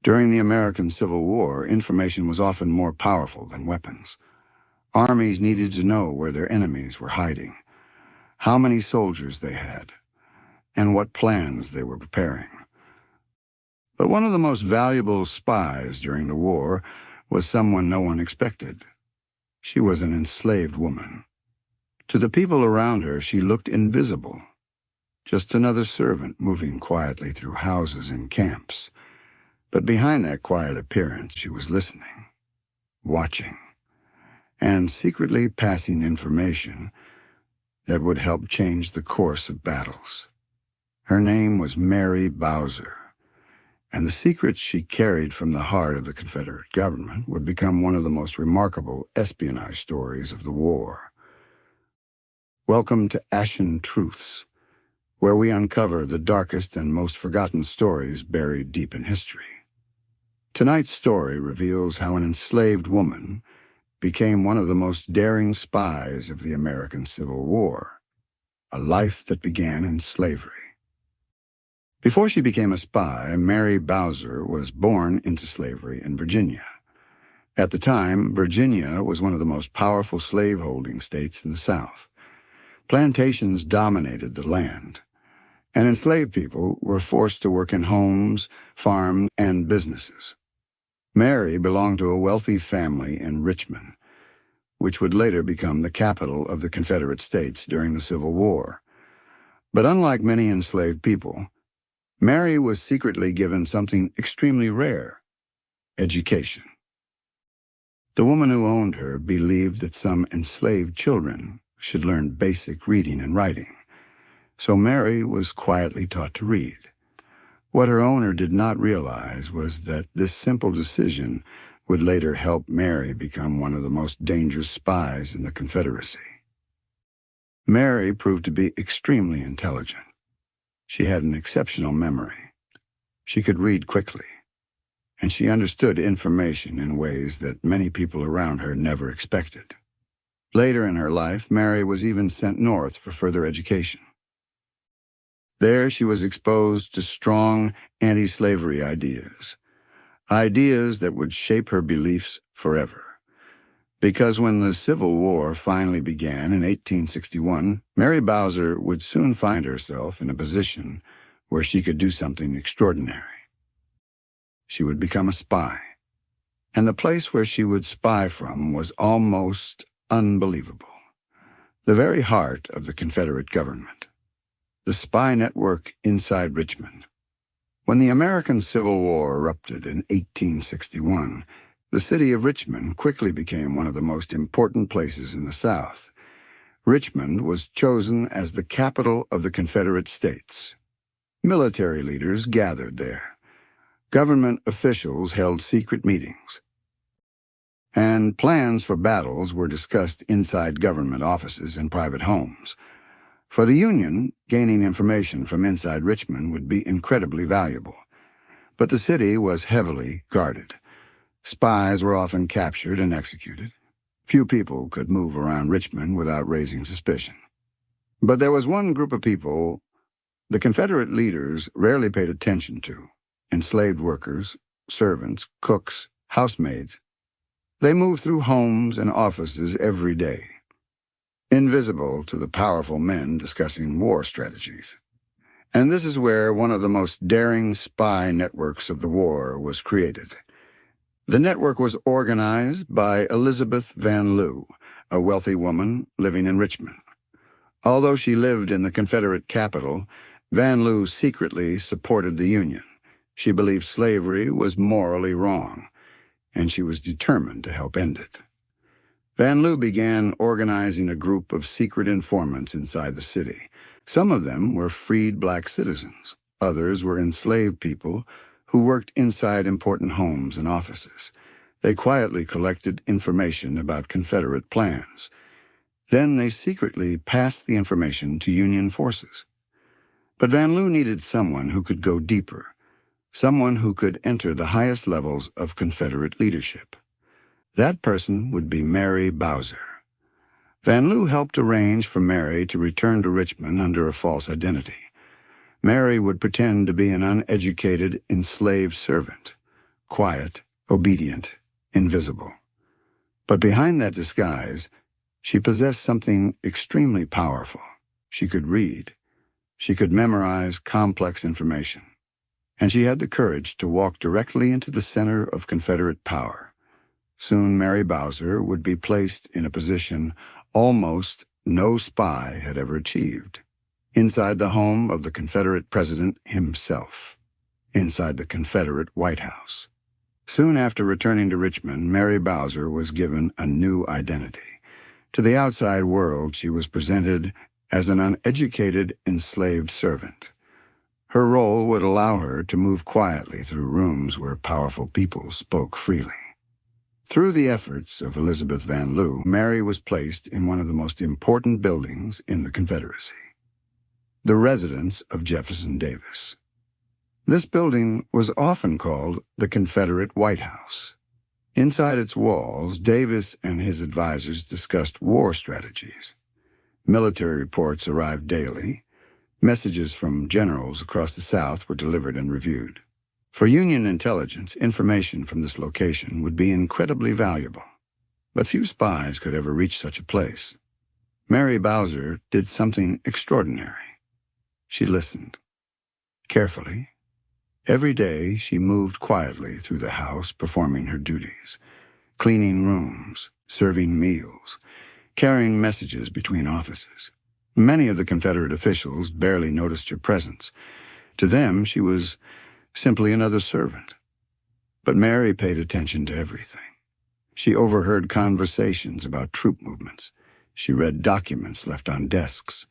During the American Civil War, information was often more powerful than weapons. Armies needed to know where their enemies were hiding, how many soldiers they had, and what plans they were preparing. But one of the most valuable spies during the war was someone no one expected. She was an enslaved woman. To the people around her, she looked invisible, just another servant moving quietly through houses and camps. But behind that quiet appearance, she was listening, watching, and secretly passing information that would help change the course of battles. Her name was Mary Bowser, and the secrets she carried from the heart of the Confederate government would become one of the most remarkable espionage stories of the war. Welcome to ASHEN Truths, where we uncover the darkest and most forgotten stories buried deep in history. Tonight's story reveals how an enslaved woman became one of the most daring spies of the American Civil War, a life that began in slavery. Before she became a spy, Mary Bowser was born into slavery in Virginia. At the time, Virginia was one of the most powerful slaveholding states in the South. Plantations dominated the land, and enslaved people were forced to work in homes, farms, and businesses. Mary belonged to a wealthy family in Richmond, which would later become the capital of the Confederate States during the Civil War. But unlike many enslaved people, Mary was secretly given something extremely rare: education. The woman who owned her believed that some enslaved children should learn basic reading and writing, so Mary was quietly taught to read. What her owner did not realize was that this simple decision would later help Mary become one of the most dangerous spies in the Confederacy. Mary proved to be extremely intelligent. She had an exceptional memory. She could read quickly, and she understood information in ways that many people around her never expected. Later in her life, Mary was even sent north for further education. There she was exposed to strong anti-slavery ideas that would shape her beliefs forever. Because when the Civil War finally began in 1861, Mary Bowser would soon find herself in a position where she could do something extraordinary. She would become a spy, and the place where she would spy from was almost unbelievable: the very heart of the Confederate government. The spy network inside Richmond. When the American Civil War erupted in 1861, the city of Richmond quickly became one of the most important places in the South. Richmond was chosen as the capital of the Confederate States. Military leaders gathered there. Government officials held secret meetings, and plans for battles were discussed inside government offices and private homes. For the Union, gaining information from inside Richmond would be incredibly valuable. But the city was heavily guarded. Spies were often captured and executed. Few people could move around Richmond without raising suspicion. But there was one group of people the Confederate leaders rarely paid attention to: enslaved workers, servants, cooks, housemaids. They moved through homes and offices every day, invisible to the powerful men discussing war strategies. And this is where one of the most daring spy networks of the war was created. The network was organized by Elizabeth Van Lew, a wealthy woman living in Richmond. Although she lived in the Confederate capital, Van Lew secretly supported the Union. She believed slavery was morally wrong, and she was determined to help end it. Van Lew began organizing a group of secret informants inside the city. Some of them were freed black citizens. Others were enslaved people who worked inside important homes and offices. They quietly collected information about Confederate plans. Then they secretly passed the information to Union forces. But Van Lew needed someone who could go deeper, someone who could enter the highest levels of Confederate leadership. That person would be Mary Bowser. Van Lew helped arrange for Mary to return to Richmond under a false identity. Mary would pretend to be an uneducated, enslaved servant, quiet, obedient, invisible. But behind that disguise, she possessed something extremely powerful. She could read. She could memorize complex information. And she had the courage to walk directly into the center of Confederate power. Soon Mary Bowser would be placed in a position almost no spy had ever achieved. Inside the home of the Confederate president himself. Inside the Confederate White House. Soon after returning to Richmond, Mary Bowser was given a new identity. To the outside world, she was presented as an uneducated, enslaved servant. Her role would allow her to move quietly through rooms where powerful people spoke freely. Through the efforts of Elizabeth Van Lew, Mary was placed in one of the most important buildings in the Confederacy, the residence of Jefferson Davis. This building was often called the Confederate White House. Inside its walls, Davis and his advisors discussed war strategies. Military reports arrived daily. Messages from generals across the South were delivered and reviewed. For Union intelligence, information from this location would be incredibly valuable. But few spies could ever reach such a place. Mary Bowser did something extraordinary. She listened. Carefully. Every day she moved quietly through the house, performing her duties. Cleaning rooms, serving meals, carrying messages between offices. Many of the Confederate officials barely noticed her presence. To them, she was simply another servant. But Mary paid attention to everything. She overheard conversations about troop movements. She read documents left on desks.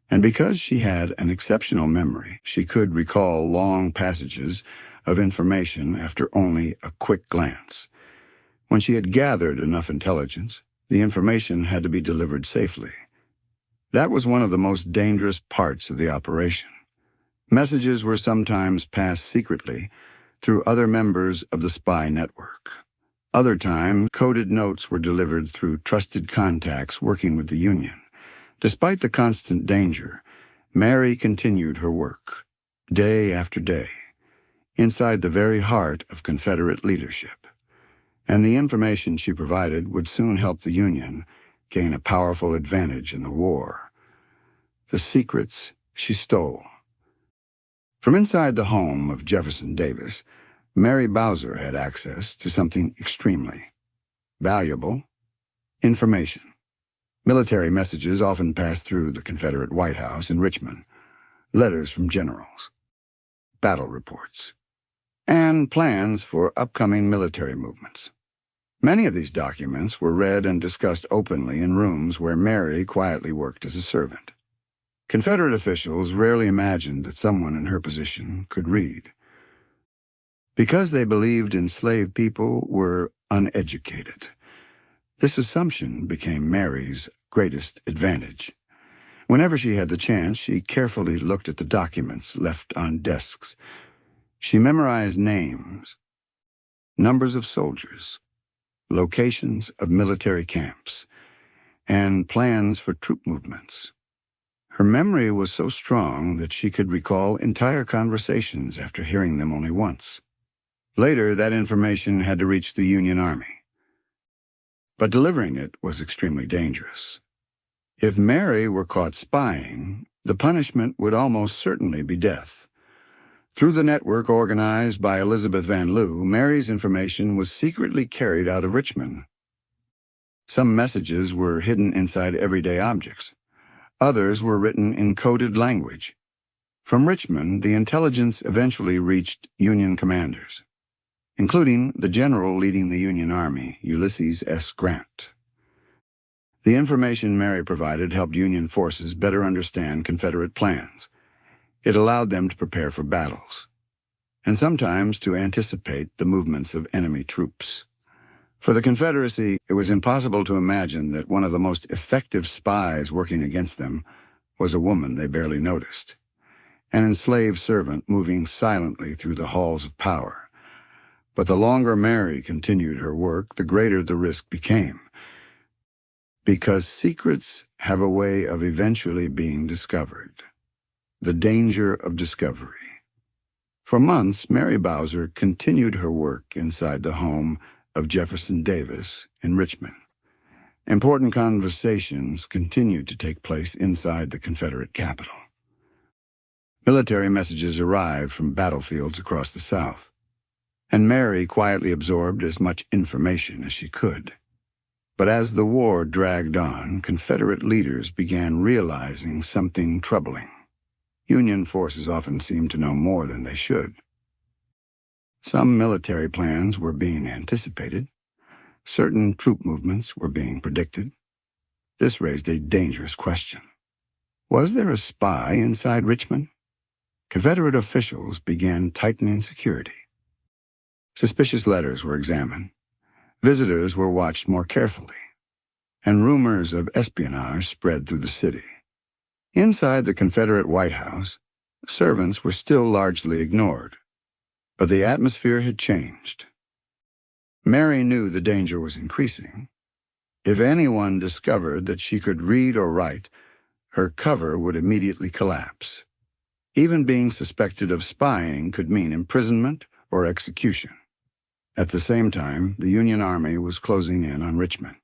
And because she had an exceptional memory, she could recall long passages of information after only a quick glance. When she had gathered enough intelligence, the information had to be delivered safely. That was one of the most dangerous parts of the operation. Messages were sometimes passed secretly through other members of the spy network. Other times, coded notes were delivered through trusted contacts working with the Union. Despite the constant danger, Mary continued her work, day after day, inside the very heart of Confederate leadership. And the information she provided would soon help the Union gain a powerful advantage in the war. The secrets she stole. From inside the home of Jefferson Davis, Mary Bowser had access to something extremely valuable: information. Military messages often passed through the Confederate White House in Richmond, letters from generals, battle reports, and plans for upcoming military movements. Many of these documents were read and discussed openly in rooms where Mary quietly worked as a servant. Confederate officials rarely imagined that someone in her position could read. Because they believed enslaved people were uneducated, this assumption became Mary's greatest advantage. Whenever she had the chance, she carefully looked at the documents left on desks. She memorized names, numbers of soldiers, locations of military camps, and plans for troop movements. Her memory was so strong that she could recall entire conversations after hearing them only once. Later, that information had to reach the Union Army. But delivering it was extremely dangerous. If Mary were caught spying, the punishment would almost certainly be death. Through the network organized by Elizabeth Van Lew, Mary's information was secretly carried out of Richmond. Some messages were hidden inside everyday objects. Others were written in coded language. From Richmond, the intelligence eventually reached Union commanders, including the general leading the Union Army, Ulysses S. Grant. The information Mary provided helped Union forces better understand Confederate plans. It allowed them to prepare for battles, and sometimes to anticipate the movements of enemy troops. For the Confederacy, it was impossible to imagine that one of the most effective spies working against them was a woman they barely noticed, an enslaved servant moving silently through the halls of power. But the longer Mary continued her work, the greater the risk became. Because secrets have a way of eventually being discovered. The danger of discovery. For months, Mary Bowser continued her work inside the home of Jefferson Davis in Richmond. Important conversations continued to take place inside the Confederate capital. Military messages arrived from battlefields across the South, and Mary quietly absorbed as much information as she could. But as the war dragged on, Confederate leaders began realizing something troubling. Union forces often seemed to know more than they should. Some military plans were being anticipated. Certain troop movements were being predicted. This raised a dangerous question. Was there a spy inside Richmond? Confederate officials began tightening security. Suspicious letters were examined. Visitors were watched more carefully, and rumors of espionage spread through the city. Inside the Confederate White House, servants were still largely ignored, but the atmosphere had changed. Mary knew the danger was increasing. If anyone discovered that she could read or write, her cover would immediately collapse. Even being suspected of spying could mean imprisonment or execution. At the same time, the Union Army was closing in on Richmond.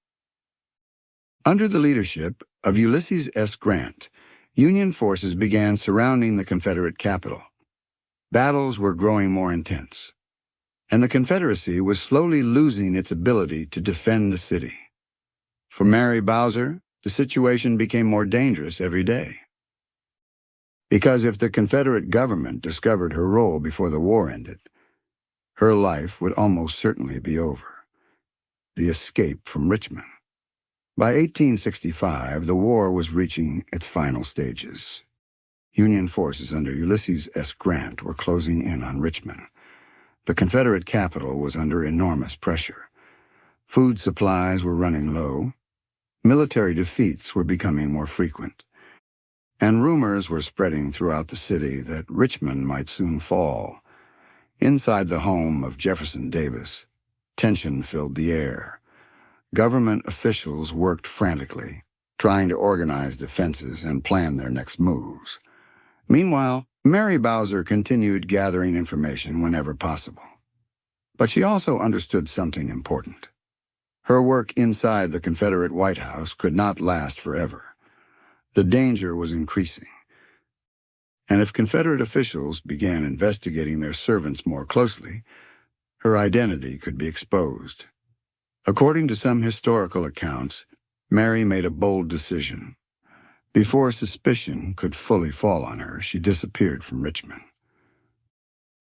Under the leadership of Ulysses S. Grant, Union forces began surrounding the Confederate capital. Battles were growing more intense, and the Confederacy was slowly losing its ability to defend the city. For Mary Bowser, the situation became more dangerous every day. Because if the Confederate government discovered her role before the war ended, her life would almost certainly be over. The escape from Richmond. By 1865, the war was reaching its final stages. Union forces under Ulysses S. Grant were closing in on Richmond. The Confederate capital was under enormous pressure. Food supplies were running low. Military defeats were becoming more frequent. And rumors were spreading throughout the city that Richmond might soon fall. Inside the home of Jefferson Davis, tension filled the air. Government officials worked frantically, trying to organize defenses and plan their next moves. Meanwhile, Mary Bowser continued gathering information whenever possible. But she also understood something important. Her work inside the Confederate White House could not last forever. The danger was increasing. And if Confederate officials began investigating their servants more closely, her identity could be exposed. According to some historical accounts, Mary made a bold decision. Before suspicion could fully fall on her, she disappeared from Richmond.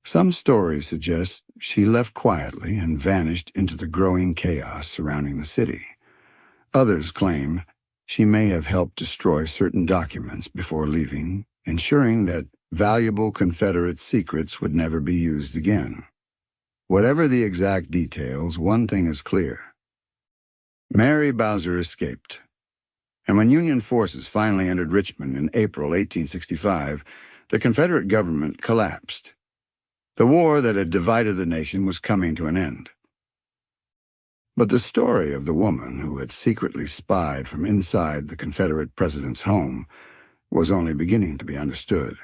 Some stories suggest she left quietly and vanished into the growing chaos surrounding the city. Others claim she may have helped destroy certain documents before leaving, ensuring that valuable Confederate secrets would never be used again. Whatever the exact details, one thing is clear. Mary Bowser escaped, and when Union forces finally entered Richmond in April 1865, the Confederate government collapsed. The war that had divided the nation was coming to an end. But the story of the woman who had secretly spied from inside the Confederate president's home was only beginning to be understood.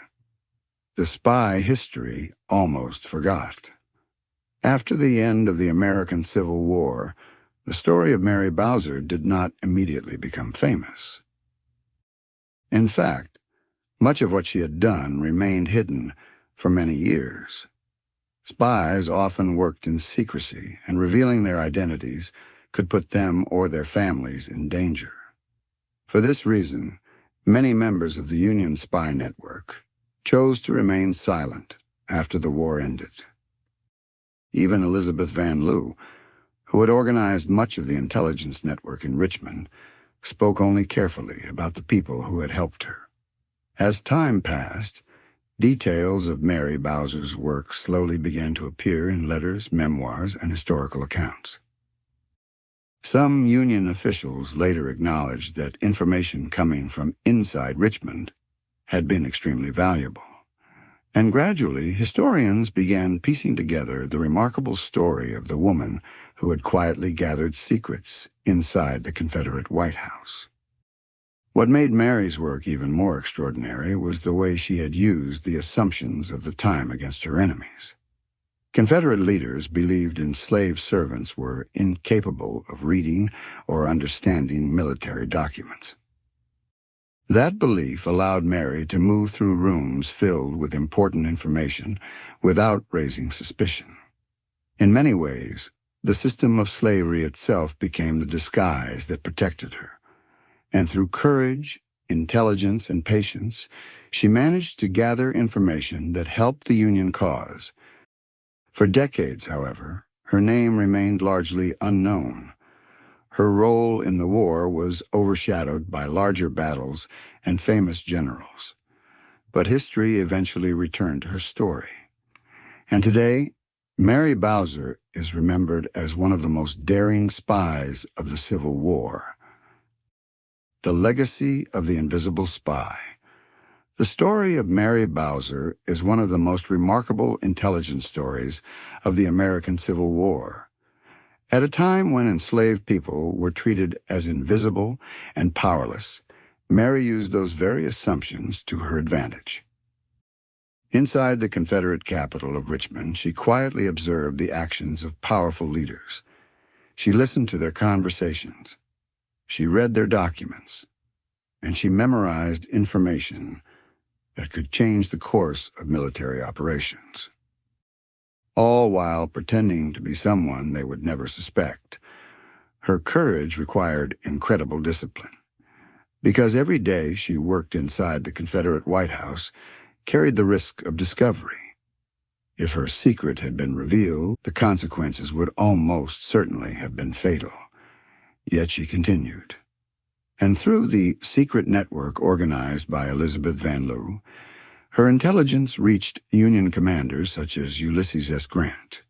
The spy history almost forgot. After the end of the American Civil War, the story of Mary Bowser did not immediately become famous. In fact, much of what she had done remained hidden for many years. Spies often worked in secrecy, and revealing their identities could put them or their families in danger. For this reason, many members of the Union spy network chose to remain silent after the war ended. Even Elizabeth Van Lew, who had organized much of the intelligence network in Richmond, spoke only carefully about the people who had helped her. As time passed, details of Mary Bowser's work slowly began to appear in letters, memoirs, and historical accounts. Some Union officials later acknowledged that information coming from inside Richmond had been extremely valuable. And gradually, historians began piecing together the remarkable story of the woman who had quietly gathered secrets inside the Confederate White House. What made Mary's work even more extraordinary was the way she had used the assumptions of the time against her enemies. Confederate leaders believed enslaved servants were incapable of reading or understanding military documents. That belief allowed Mary to move through rooms filled with important information without raising suspicion. In many ways, the system of slavery itself became the disguise that protected her. And through courage, intelligence, and patience, she managed to gather information that helped the Union cause. For decades, however, her name remained largely unknown. Her role in the war was overshadowed by larger battles and famous generals. But history eventually returned to her story. And today, Mary Bowser is remembered as one of the most daring spies of the Civil War. The Legacy of the Invisible Spy. The story of Mary Bowser is one of the most remarkable intelligence stories of the American Civil War. At a time when enslaved people were treated as invisible and powerless, Mary used those very assumptions to her advantage. Inside the Confederate capital of Richmond, she quietly observed the actions of powerful leaders. She listened to their conversations. She read their documents, and she memorized information that could change the course of military operations. All while pretending to be someone they would never suspect. Her courage required incredible discipline, because every day she worked inside the Confederate White House carried the risk of discovery. If her secret had been revealed, the consequences would almost certainly have been fatal. Yet she continued. And through the secret network organized by Elizabeth Van Lew, her intelligence reached Union commanders such as Ulysses S. Grant.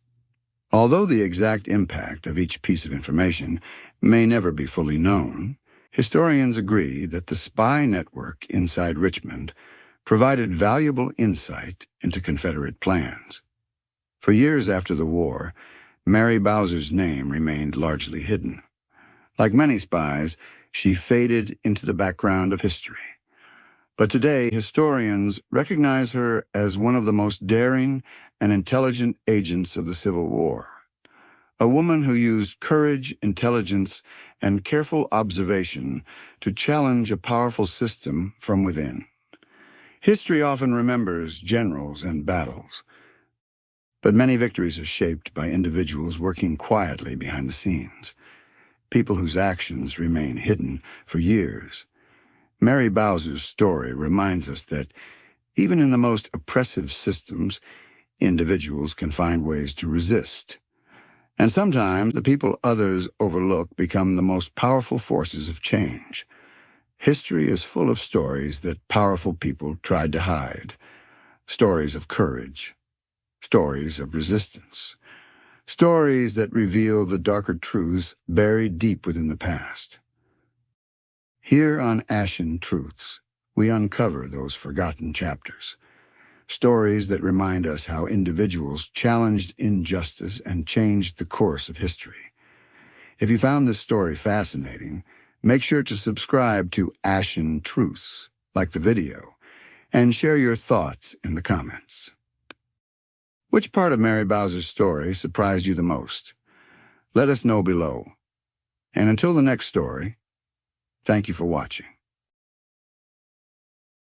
Although the exact impact of each piece of information may never be fully known, historians agree that the spy network inside Richmond provided valuable insight into Confederate plans. For years after the war, Mary Bowser's name remained largely hidden. Like many spies, she faded into the background of history. But today, historians recognize her as one of the most daring and intelligent agents of the Civil War. A woman who used courage, intelligence, and careful observation to challenge a powerful system from within. History often remembers generals and battles, but many victories are shaped by individuals working quietly behind the scenes. People whose actions remain hidden for years. Mary Bowser's story reminds us that even in the most oppressive systems, individuals can find ways to resist. And sometimes the people others overlook become the most powerful forces of change. History is full of stories that powerful people tried to hide. Stories of courage. Stories of resistance. Stories that reveal the darker truths buried deep within the past. Here on ASHEN Truths, we uncover those forgotten chapters. Stories that remind us how individuals challenged injustice and changed the course of history. If you found this story fascinating, make sure to subscribe to ASHEN Truths, like the video, and share your thoughts in the comments. Which part of Mary Bowser's story surprised you the most? Let us know below. And until the next story, thank you for watching.